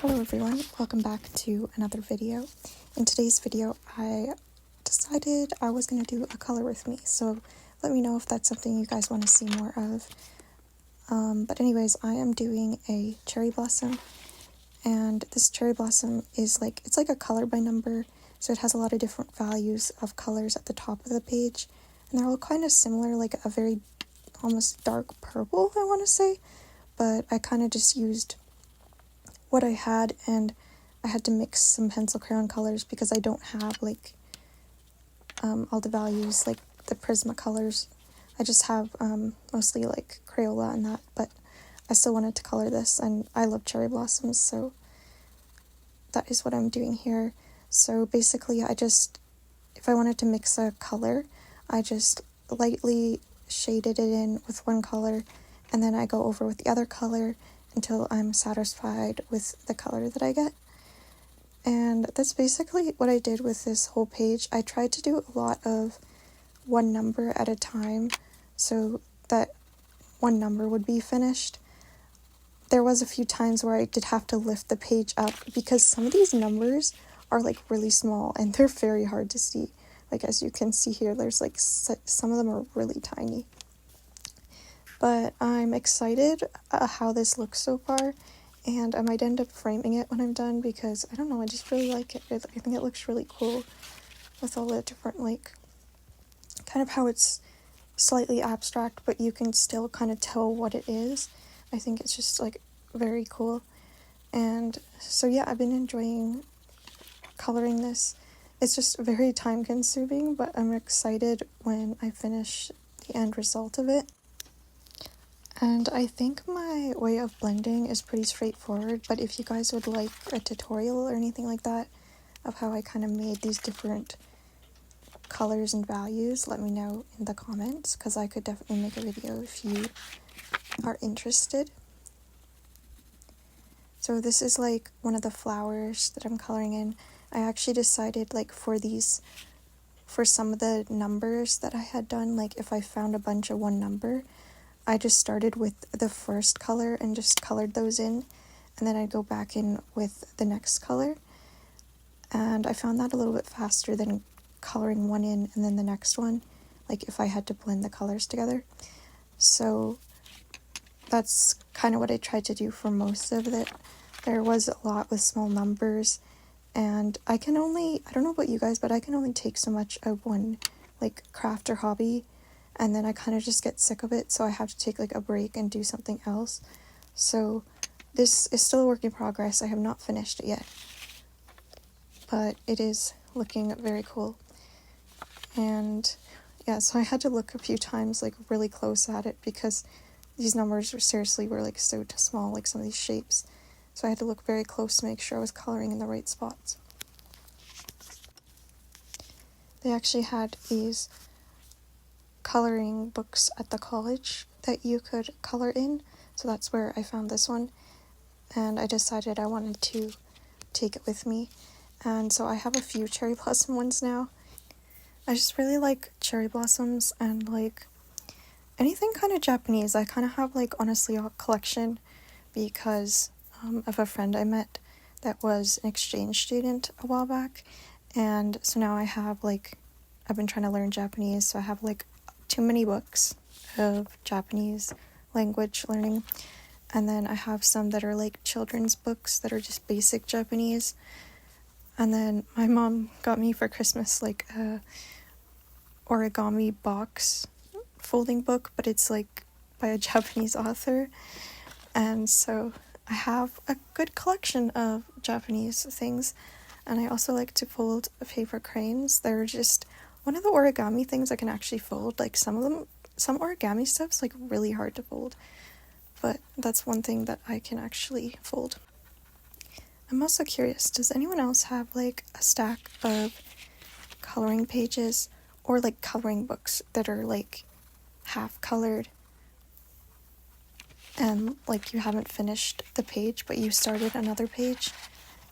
Hello everyone, welcome back to another video. In today's video, I decided I was going to do a color with me, so let me know if that's something you guys want to see more of. But anyways, I am doing a cherry blossom, and this cherry blossom is it's like a color by number, so it has a lot of different values of colors at the top of the page, and they're all kind of similar, like a very almost dark purple, I want to say, but I kind of just used what I had, and I had to mix some pencil crayon colors because I don't have all the values, like the Prismacolors. I just have mostly like Crayola and that, but I still wanted to color this, and I love cherry blossoms, so that is what I'm doing here. So basically if I wanted to mix a color, I just lightly shaded it in with one color, and then I go over with the other color until I'm satisfied with the color that I get. And that's basically what I did with this whole page. I tried to do a lot of one number at a time so that one number would be finished. There was a few times where I did have to lift the page up because some of these numbers are like really small and they're very hard to see. Like as you can see here, there's like some of them are really tiny. But I'm excited how this looks so far, and I might end up framing it when I'm done because, I don't know, I just really like it. I think it looks really cool with all the different, kind of how it's slightly abstract, but you can still kind of tell what it is. I think it's just, very cool. And so, yeah, I've been enjoying coloring this. It's just very time-consuming, but I'm excited when I finish the end result of it. And I think my way of blending is pretty straightforward, but if you guys would like a tutorial or anything like that of how I kind of made these different colors and values, let me know in the comments, because I could definitely make a video if you are interested. So this is one of the flowers that I'm coloring in. I actually decided for some of the numbers that I had done, if I found a bunch of one number, I just started with the first color and just colored those in, and then I'd go back in with the next color. And I found that a little bit faster than coloring one in and then the next one, if I had to blend the colors together. So that's kind of what I tried to do for most of it. There was a lot with small numbers, and I don't know about you guys, but I can only take so much of one, craft or hobby, and then I kind of just get sick of it, so I have to take a break and do something else. So this is still a work in progress. I have not finished it yet, but it is looking very cool. And yeah, so I had to look a few times really close at it because these numbers were so small, some of these shapes. So I had to look very close to make sure I was coloring in the right spots. They actually had these coloring books at the college that you could color in, so that's where I found this one, and I decided I wanted to take it with me. And so I have a few cherry blossom ones now. I just really like cherry blossoms and anything kind of Japanese. I kind of have honestly a collection because of a friend I met that was an exchange student a while back, and so now I have I've been trying to learn Japanese, so I have too many books of Japanese language learning, and then I have some that are children's books that are just basic Japanese. And then my mom got me for Christmas a origami box folding book, but it's by a Japanese author, and so I have a good collection of Japanese things. And I also like to fold paper cranes. They're just one of the origami things I can actually fold. Some origami stuff's really hard to fold, but that's one thing that I can actually fold. I'm also curious, does anyone else have a stack of coloring pages or coloring books that are half colored and you haven't finished the page but you started another page?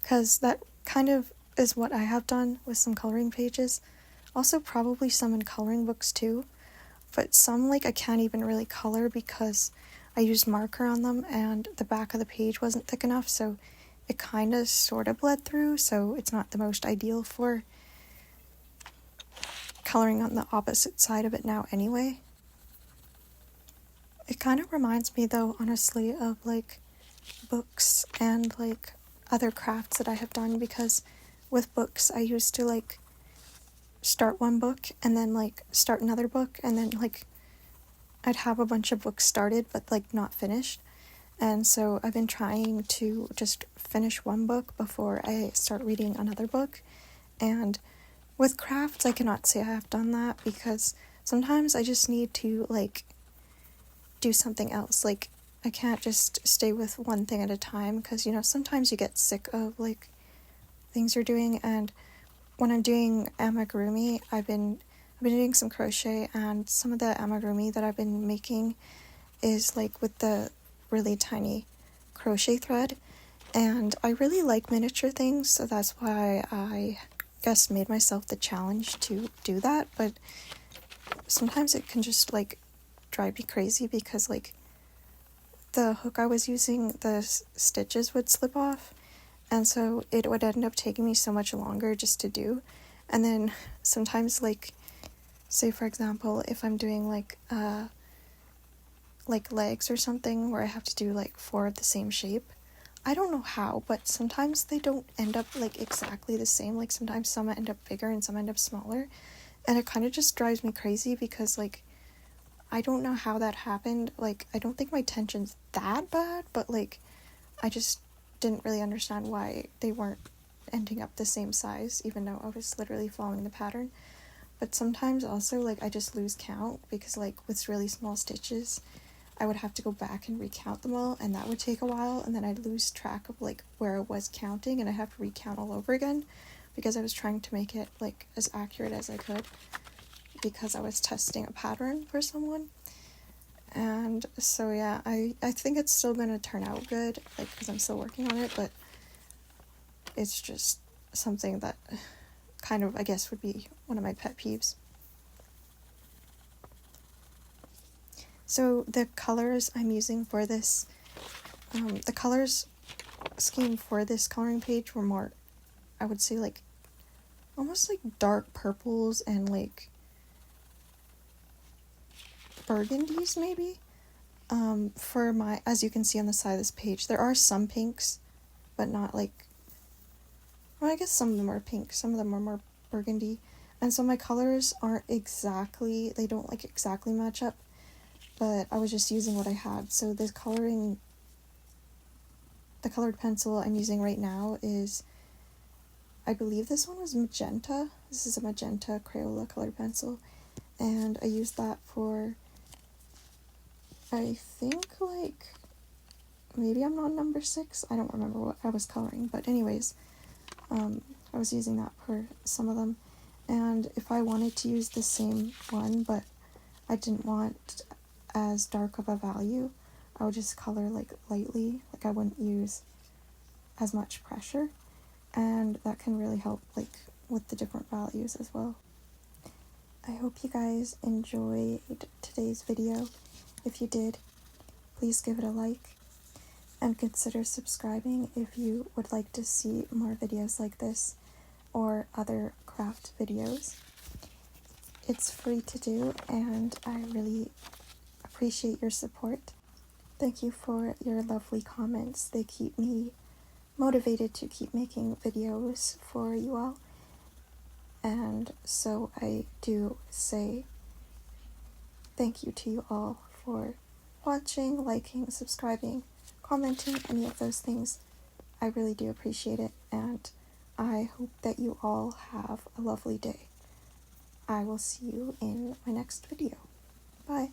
Because that kind of is what I have done with some coloring pages. Also probably some in coloring books too, but some I can't even really color because I used marker on them and the back of the page wasn't thick enough, so it kind of sort of bled through, so it's not the most ideal for coloring on the opposite side of it now anyway. It kind of reminds me though, honestly, of like books and like other crafts that I have done, because with books I used to like start one book and then like start another book, and then like I'd have a bunch of books started but like not finished. And so I've been trying to just finish one book before I start reading another book. And with crafts, I cannot say I have done that, because sometimes I just need to like do something else. Like I can't just stay with one thing at a time, because you know, sometimes you get sick of like things you're doing. And when I'm doing amigurumi, I've been doing some crochet, and some of the amigurumi that I've been making is like with the really tiny crochet thread, and I really like miniature things, so that's why I guess made myself the challenge to do that. But sometimes it can just like drive me crazy, because like the hook I was using, the stitches would slip off, and so it would end up taking me so much longer just to do. And then sometimes, like, say for example, if I'm doing like legs or something where I have to do like 4 of the same shape, I don't know how, but sometimes they don't end up like exactly the same. Like sometimes some end up bigger and some end up smaller, and it kind of just drives me crazy, because like I don't know how that happened. Like I don't think my tension's that bad, but like I just didn't really understand why they weren't ending up the same size, even though I was literally following the pattern. But sometimes also like I just lose count, because like with really small stitches I would have to go back and recount them all, and that would take a while, and then I'd lose track of like where I was counting, and I have to recount all over again, because I was trying to make it like as accurate as I could, because I was testing a pattern for someone. And so yeah, I think it's still gonna turn out good, like, because I'm still working on it, but it's just something that kind of, I guess, would be one of my pet peeves. So the colors I'm using for this, the colors scheme for this coloring page were more, I would say, like almost like dark purples and like burgundies maybe. For my, as you can see on the side of this page, there are some pinks, but not like, well, I guess some of them are pink, some of them are more burgundy. And so my colors aren't exactly, they don't like exactly match up, but I was just using what I had. So the colored pencil I'm using right now is, I believe this one was magenta. This is a magenta Crayola colored pencil, and I used that for, I think, like, maybe I'm on number 6. I don't remember what I was coloring, but anyways, I was using that for some of them. And if I wanted to use the same one, but I didn't want as dark of a value, I would just color like lightly, like I wouldn't use as much pressure, and that can really help like with the different values as well. I hope you guys enjoyed today's video. If you did, please give it a like, and consider subscribing if you would like to see more videos like this or other craft videos. It's free to do, and I really appreciate your support. Thank you for your lovely comments. They keep me motivated to keep making videos for you all. And so I do say thank you to you all for watching, liking, subscribing, commenting, any of those things. I really do appreciate it, and I hope that you all have a lovely day. I will see you in my next video. Bye.